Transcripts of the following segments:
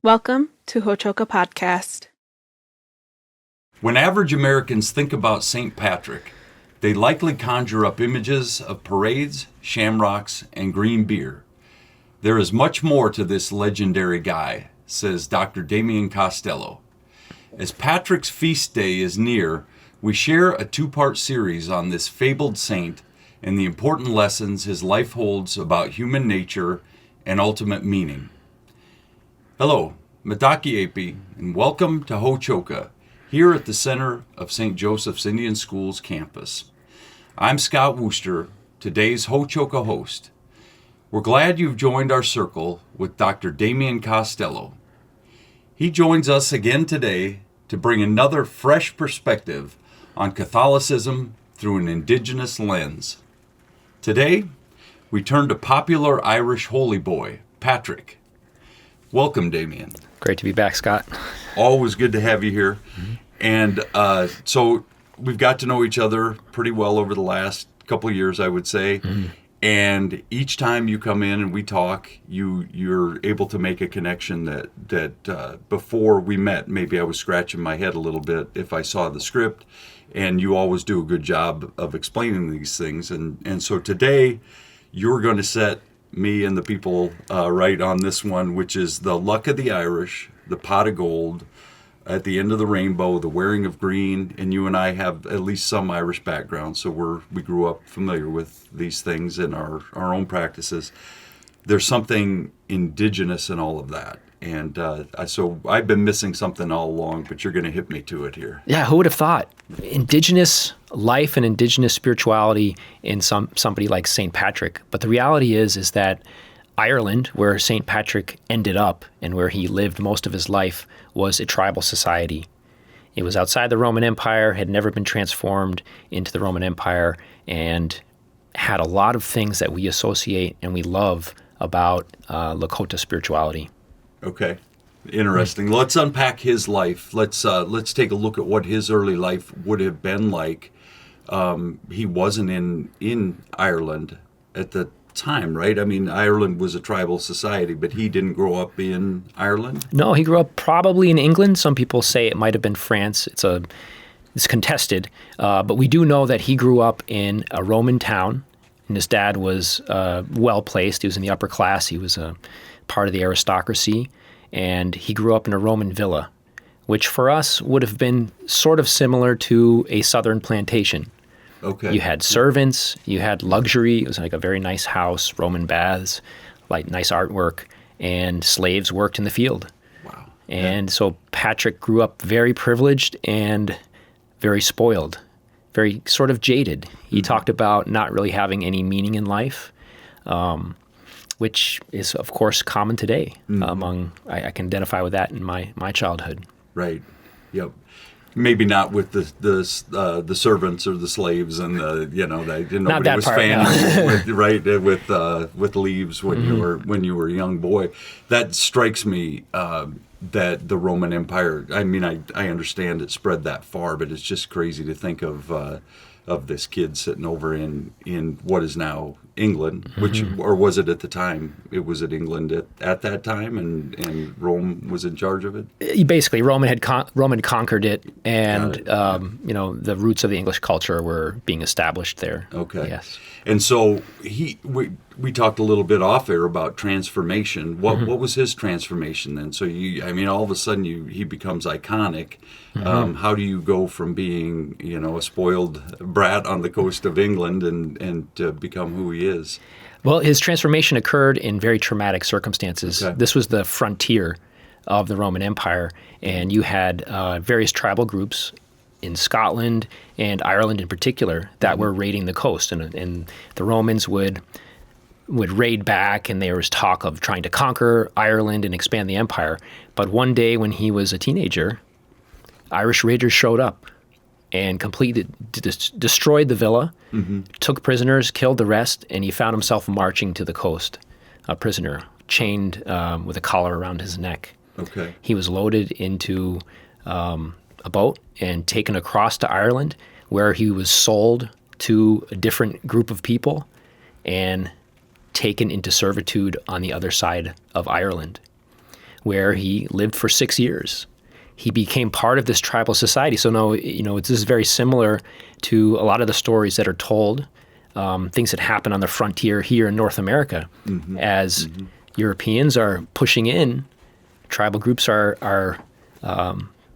Welcome to Hochoka Podcast. When average Americans think about St. Patrick, they likely conjure up images of parades, shamrocks, and green beer. There is much more to this legendary guy, says Dr. Damian Costello. As Patrick's feast day is near, we share a two-part series on this fabled saint and the important lessons his life holds about human nature and ultimate meaning. Hello, Mataki Api, and welcome to Hochoka, here at the center of St. Joseph's Indian School's campus. I'm Scott Wooster, today's Hochoka host. We're glad you've joined our circle with Dr. Damian Costello. He joins us again today to bring another fresh perspective on Catholicism through an indigenous lens. Today, we turn to popular Irish holy boy, Patrick. Welcome, Damian. Great to be back, Scott. Always good to have you here. Mm-hmm. And so we've got to know each other pretty well over the last couple of years, I would say. Mm-hmm. And each time you come in and we talk, you're able to make a connection that before we met, maybe I was scratching my head a little bit if I saw the script. And you always do a good job of explaining these things. And so today, you're going to set me and the people right on this one, which is the luck of the Irish, the pot of gold, at the end of the rainbow, the wearing of green. And you and I have at least some Irish background, so we grew up familiar with these things in our own practices. There's something indigenous in all of that. And so I've been missing something all along, but you're going to hit me to it here. Yeah, who would have thought? Indigenous life and indigenous spirituality in somebody like St. Patrick. But the reality is that Ireland, where St. Patrick ended up and where he lived most of his life, was a tribal society. It was outside the Roman Empire, had never been transformed into the Roman Empire, and had a lot of things that we associate and we love about Lakota spirituality. Okay, interesting. Let's unpack his life. Let's take a look at what his early life would have been like. He wasn't in Ireland at the time, right? I mean, Ireland was a tribal society, but he didn't grow up in Ireland? No, he grew up probably in England. Some people say it might have been France. It's contested, but we do know that he grew up in a Roman town, and his dad was well-placed. He was in the upper class. He was a part of the aristocracy, and he grew up in a Roman villa, which for us would have been sort of similar to a southern plantation. Okay. You had servants, you had luxury. It was like a very nice house, Roman baths, like nice artwork, and slaves worked in the field. Wow. And so Patrick grew up very privileged and very spoiled, very sort of jaded. He talked about not really having any meaning in life, which is, of course, common today. I can identify with that in my childhood. Right. Yep. Maybe not with the servants or the slaves and nobody was fanning with leaves when you were a young boy. That strikes me that the Roman Empire. I mean, I understand it spread that far, but it's just crazy to think of this kid sitting over in what is now England, or was it at the time? It was at England at that time, and Rome was in charge of it? Basically, Roman conquered it, and the roots of the English culture were being established there. Okay. Yes. And so we talked a little bit off air about transformation. What was his transformation then? So all of a sudden he becomes iconic. How do you go from being a spoiled brat on the coast of England and to become who he is? Well, his transformation occurred in very traumatic circumstances. Okay. This was the frontier of the Roman Empire, and you had various tribal groups in Scotland and Ireland in particular that were raiding the coast, and the Romans would raid back, and there was talk of trying to conquer Ireland and expand the empire. But one day when he was a teenager, Irish raiders showed up and completely destroyed the villa, took prisoners, killed the rest, and he found himself marching to the coast, a prisoner, chained with a collar around his neck. Okay. He was loaded into a boat and taken across to Ireland, where he was sold to a different group of people and taken into servitude on the other side of Ireland. where he lived for 6 years. He became part of this tribal society. So no, this is very similar to a lot of the stories that are told, things that happen on the frontier here in North America. As Europeans are pushing in, tribal groups are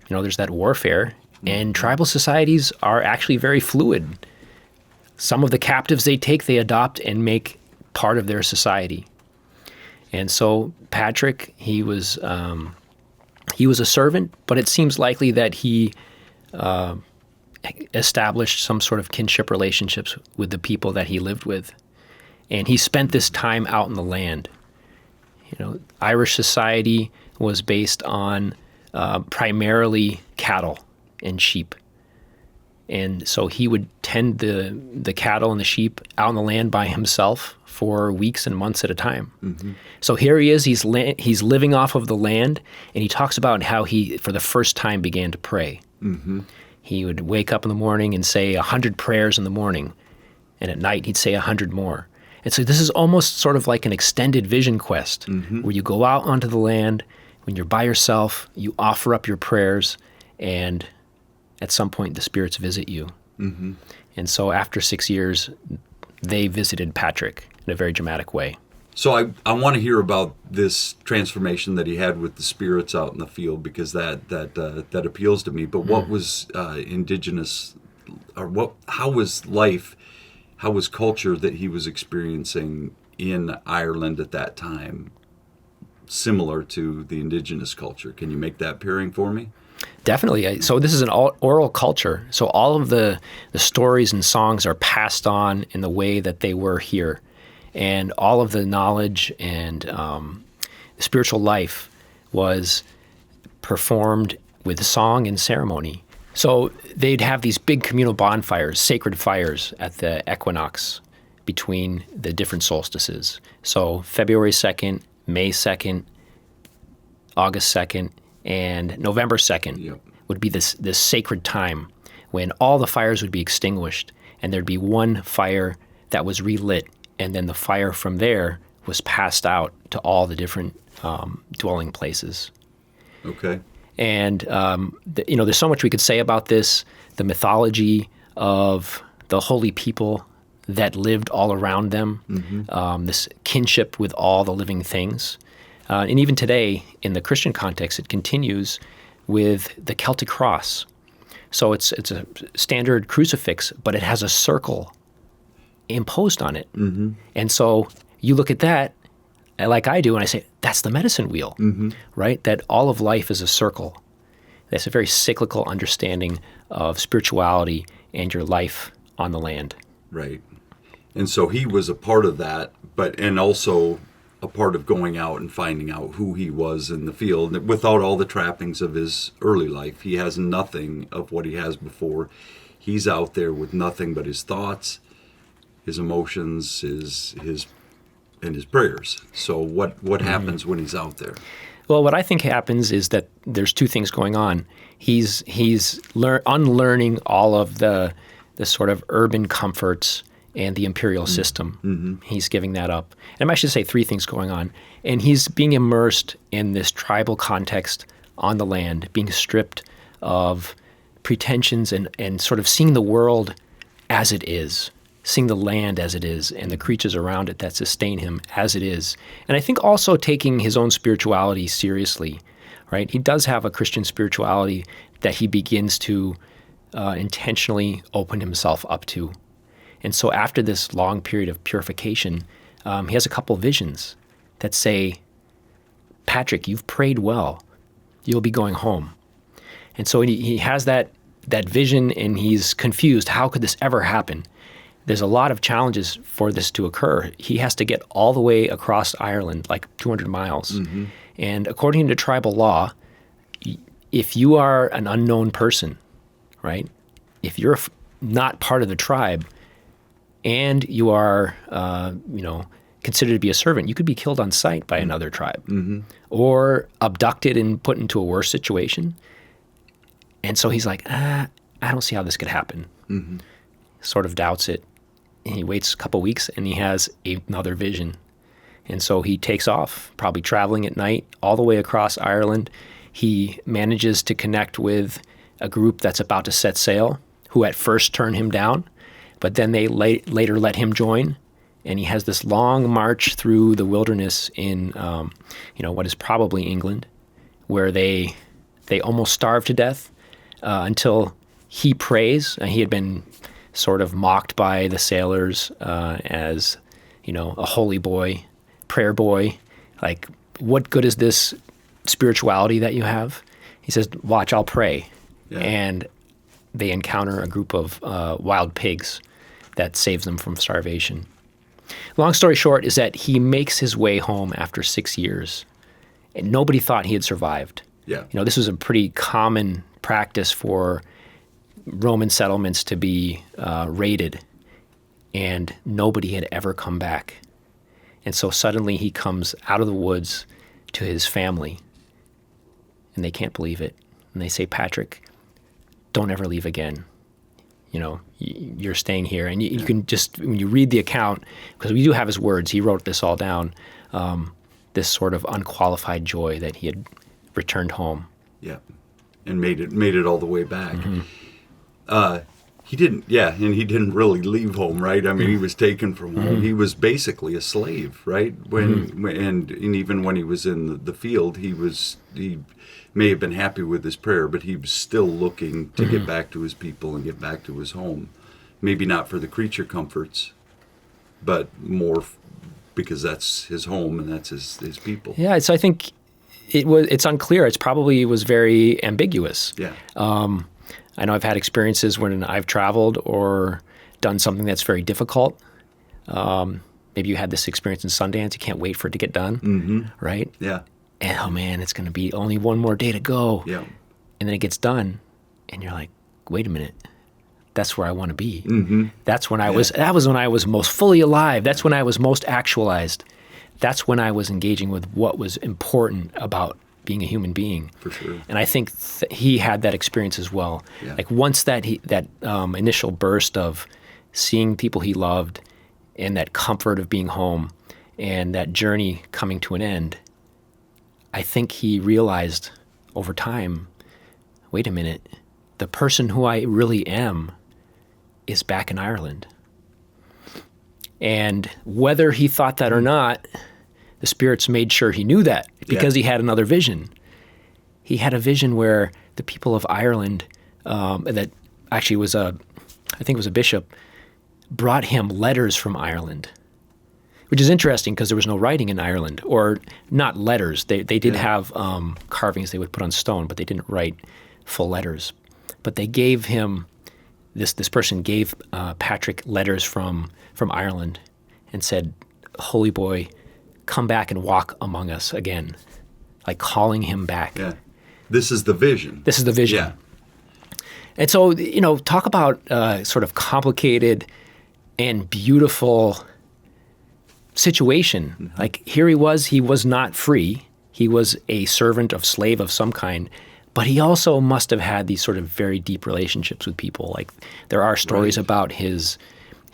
there's that warfare, and tribal societies are actually very fluid. Some of the captives they take, they adopt and make part of their society. And so Patrick, he was a servant, but it seems likely that he established some sort of kinship relationships with the people that he lived with. And he spent this time out in the land. Irish society was based on primarily cattle and sheep. And so he would tend the cattle and the sheep out on the land by himself for weeks and months at a time. So here he is, he's living off of the land, and he talks about how he, for the first time, began to pray. He would wake up in the morning and say 100 prayers in the morning, and at night he'd say 100 more. And so this is almost sort of like an extended vision quest, where you go out onto the land, when you're by yourself, you offer up your prayers, and at some point the spirits visit you. And so after 6 years, they visited Patrick in a very dramatic way. So I want to hear about this transformation that he had with the spirits out in the field, because that appeals to me. But what was indigenous, or how was life, how was culture that he was experiencing in Ireland at that time similar to the indigenous culture? Can you make that pairing for me? Definitely. So this is an oral culture. So all of the stories and songs are passed on in the way that they were here. And all of the knowledge and spiritual life was performed with song and ceremony. So they'd have these big communal bonfires, sacred fires at the equinox between the different solstices. So February 2nd, May 2nd, August 2nd, and November 2nd would be this sacred time when all the fires would be extinguished, and there'd be one fire that was relit, and then the fire from there was passed out to all the different dwelling places. Okay. And, there's so much we could say about this, the mythology of the holy people that lived all around them, this kinship with all the living things. And even today, in the Christian context, it continues with the Celtic cross. So it's a standard crucifix, but it has a circle imposed on it. And so you look at that, like I do, and I say, that's the medicine wheel, right? That all of life is a circle. That's a very cyclical understanding of spirituality and your life on the land. Right. And so he was a part of that, and also a part of going out and finding out who he was in the field. Without all the trappings of his early life, he has nothing of what he has before. He's out there with nothing but his thoughts, his emotions, his prayers. So what happens when he's out there? Well, what I think happens is that there's two things going on. He's unlearning all of the sort of urban comforts and the imperial system. He's giving that up. And I should say three things going on. And he's being immersed in this tribal context on the land, being stripped of pretensions and sort of seeing the world as it is, seeing the land as it is, and the creatures around it that sustain him as it is. And I think also taking his own spirituality seriously, right? He does have a Christian spirituality that he begins to intentionally open himself up to. And so after this long period of purification, he has a couple visions that say, Patrick, you've prayed well. You'll be going home. And so he has that vision, and he's confused. How could this ever happen? There's a lot of challenges for this to occur. He has to get all the way across Ireland, like 200 miles. And according to tribal law, if you are an unknown person, right, if you're not part of the tribe, and you are, considered to be a servant, you could be killed on sight by another tribe, or abducted and put into a worse situation. And so he's like, I don't see how this could happen. Sort of doubts it. And he waits a couple weeks, and he has another vision. And so he takes off, probably traveling at night all the way across Ireland. He manages to connect with a group that's about to set sail, who at first turn him down, but then they later let him join. And he has this long march through the wilderness in, what is probably England, where they almost starve to death until he prays. And he had been sort of mocked by the sailors as, a holy boy, prayer boy. Like, what good is this spirituality that you have? He says, watch, I'll pray. Yeah. And they encounter a group of wild pigs that saves them from starvation. Long story short is that he makes his way home after 6 years, and nobody thought he had survived. Yeah. This was a pretty common practice for Roman settlements to be raided, and nobody had ever come back. And so suddenly he comes out of the woods to his family, and they can't believe it. And they say, Patrick, don't ever leave again. You're staying here. And you can just, when you read the account, because we do have his words, he wrote this all down, this sort of unqualified joy that he had returned home. Yeah, and made it all the way back. Mm-hmm. He didn't really leave home, right? I mean, he was taken from home. Mm-hmm. He was basically a slave, right? And even when he was in the field, he may have been happy with his prayer, but he was still looking to get back to his people and get back to his home. Maybe not for the creature comforts, but more because that's his home and that's his people. Yeah, I think it's unclear. It was very ambiguous. Yeah. I know I've had experiences when I've traveled or done something that's very difficult. Maybe you had this experience in Sundance. You can't wait for it to get done, right? Yeah. And, oh, man, it's going to be only one more day to go. Yeah. And then it gets done, and you're like, wait a minute. That's where I want to be. Mm-hmm. That was when I was most fully alive. That's when I was most actualized. That's when I was engaging with what was important about being a human being. For sure. And I think he had that experience as well. Yeah. Like once that initial burst of seeing people he loved and that comfort of being home and that journey coming to an end, I think he realized over time, wait a minute, the person who I really am is back in Ireland. And whether he thought that or not, the spirits made sure he knew that because he had another vision. He had a vision where the people of Ireland, that actually was I think it was a bishop, brought him letters from Ireland, which is interesting because there was no writing in Ireland, or not letters. They did have carvings they would put on stone, but they didn't write full letters. But they gave him, this person gave Patrick letters from Ireland and said, holy boy, come back and walk among us again, like calling him back. Yeah. This is the vision. This is the vision. Yeah. And so, talk about sort of complicated and beautiful situation. Mm-hmm. Like here he was not free. He was a slave of some kind, but he also must have had these sort of very deep relationships with people. Like there are stories about his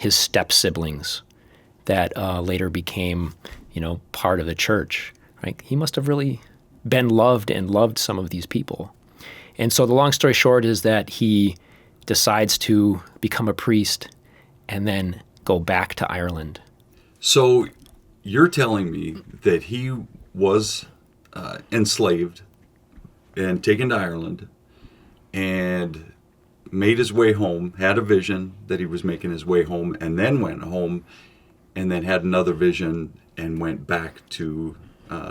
step siblings that later became, part of the church. Right? He must have really been loved and loved some of these people. And so the long story short is that he decides to become a priest and then go back to Ireland. So you're telling me that he was enslaved and taken to Ireland and made his way home, had a vision that he was making his way home, and then went home and then had another vision and went back to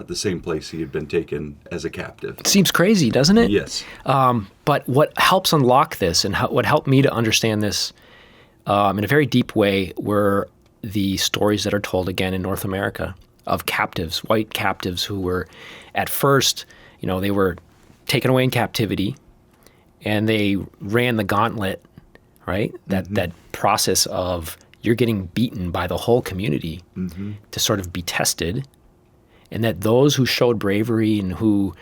the same place he had been taken as a captive. It seems crazy, doesn't it? Yes. But what helps unlock this and what helped me to understand this in a very deep way were the stories that are told again in North America of captives, white captives who were at first, they were taken away in captivity and they ran the gauntlet, right? That process of you're getting beaten by the whole community to sort of be tested. And that those who showed bravery and who,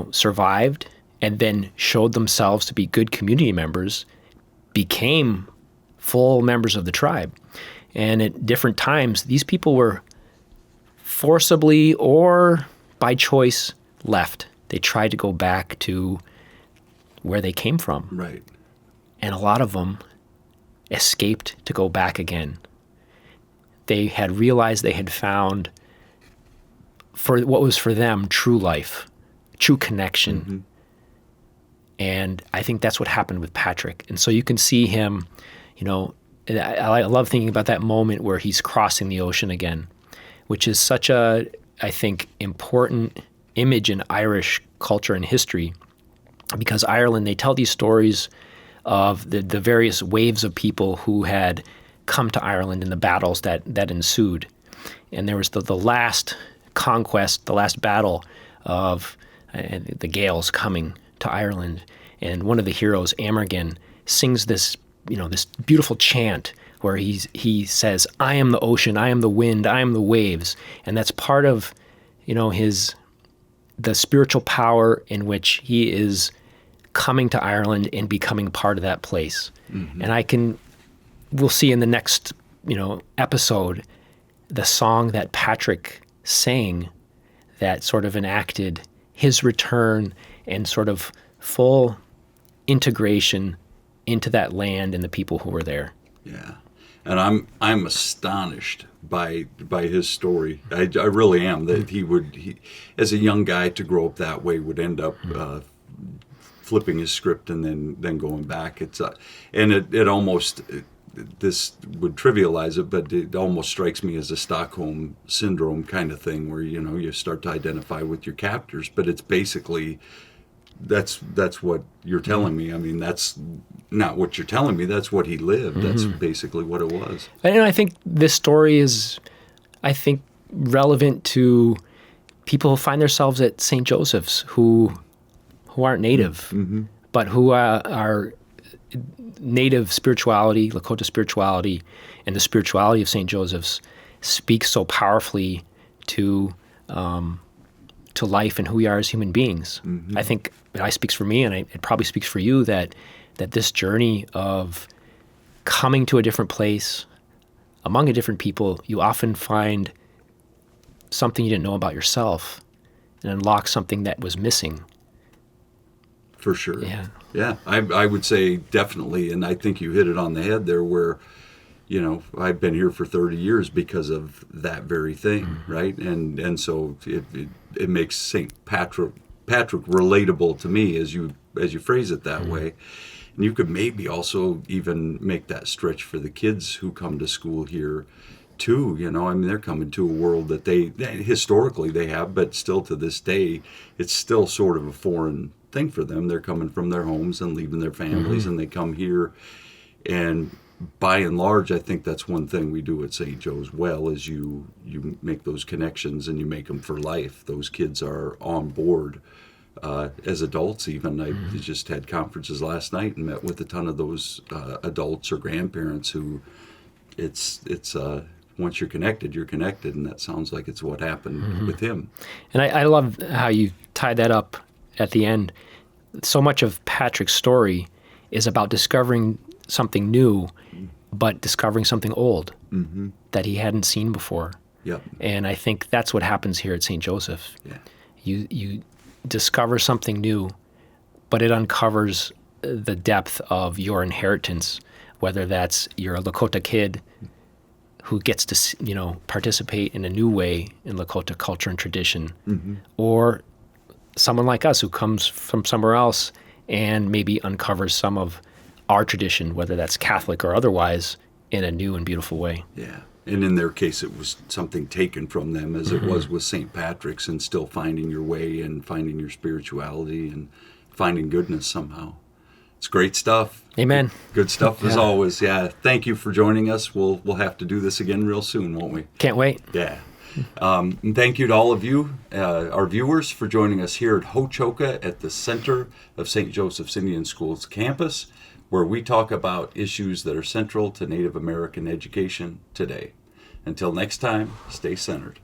survived and then showed themselves to be good community members became full members of the tribe. And at different times, these people were forcibly or by choice left. They tried to go back to where they came from. Right. And a lot of them escaped to go back again. They had realized they had found, for what was for them, true life, true connection. Mm-hmm. And I think that's what happened with Patrick. And so you can see him, I love thinking about that moment where he's crossing the ocean again, which is such a, I think, important image in Irish culture and history, because Ireland, they tell these stories of the various waves of people who had come to Ireland in the battles that ensued. And there was the last conquest, the last battle of the Gaels coming to Ireland. And one of the heroes, Amergin, sings this beautiful chant where he says, "I am the ocean, I am the wind, I am the waves." And that's part of, the spiritual power in which he is coming to Ireland and becoming part of that place. Mm-hmm. And we'll see in the next, episode, the song that Patrick sang that sort of enacted his return and sort of full integration into that land and the people who were there. Yeah. And I'm astonished by his story. I really am, that he as a young guy, to grow up that way, would end up flipping his script and then going back. It's and it almost, this would trivialize it, but it almost strikes me as a Stockholm syndrome kind of thing, where you start to identify with your captors. But it's basically, that's what you're telling me. I mean, that's not what you're telling me. That's what he lived. Mm-hmm. That's basically what it was. And I think this story is, relevant to people who find themselves at St. Joseph's who aren't native, mm-hmm. but who are native spirituality, Lakota spirituality, and the spirituality of St. Joseph's speaks so powerfully to life and who we are as human beings. Mm-hmm. I think it speaks for me, and it probably speaks for you, that this journey of coming to a different place, among a different people, you often find something you didn't know about yourself and unlock something that was missing. For sure. Yeah. Yeah, I would say definitely, and I think you hit it on the head there, where, I've been here for 30 years because of that very thing, mm-hmm. right? And so it makes St. Patrick relatable to me, as you phrase it that mm-hmm. way. And you could maybe also even make that stretch for the kids who come to school here too. They're coming to a world that they historically they have, but still to this day, it's still sort of a foreign thing for them. They're coming from their homes and leaving their families, mm-hmm. and they come here. And by and large, I think that's one thing we do at St. Joe's well, is you make those connections and you make them for life. Those kids are on board as adults even. I just had conferences last night and met with a ton of those adults or grandparents who it's once you're connected, and that sounds like it's what happened with him. And I love how you tied that up at the end. So much of Patrick's story is about discovering something new, but discovering something old that he hadn't seen before. Yep. And I think that's what happens here at St. Joseph. Yeah. You discover something new, but it uncovers the depth of your inheritance, whether that's you're a Lakota kid who gets to, participate in a new way in Lakota culture and tradition, or someone like us who comes from somewhere else and maybe uncovers some of our tradition, whether that's Catholic or otherwise, in a new and beautiful way. Yeah. And in their case, it was something taken from them, as it was with St. Patrick's, and still finding your way and finding your spirituality and finding goodness somehow. It's great stuff. Amen. Good stuff as always. Yeah. Thank you for joining us. We'll have to do this again real soon, won't we? Can't wait. Yeah. And thank you to all of you, our viewers, for joining us here at Ho-Chokeh at the center of St. Joseph's Indian School's campus, where we talk about issues that are central to Native American education today. Until next time, stay centered.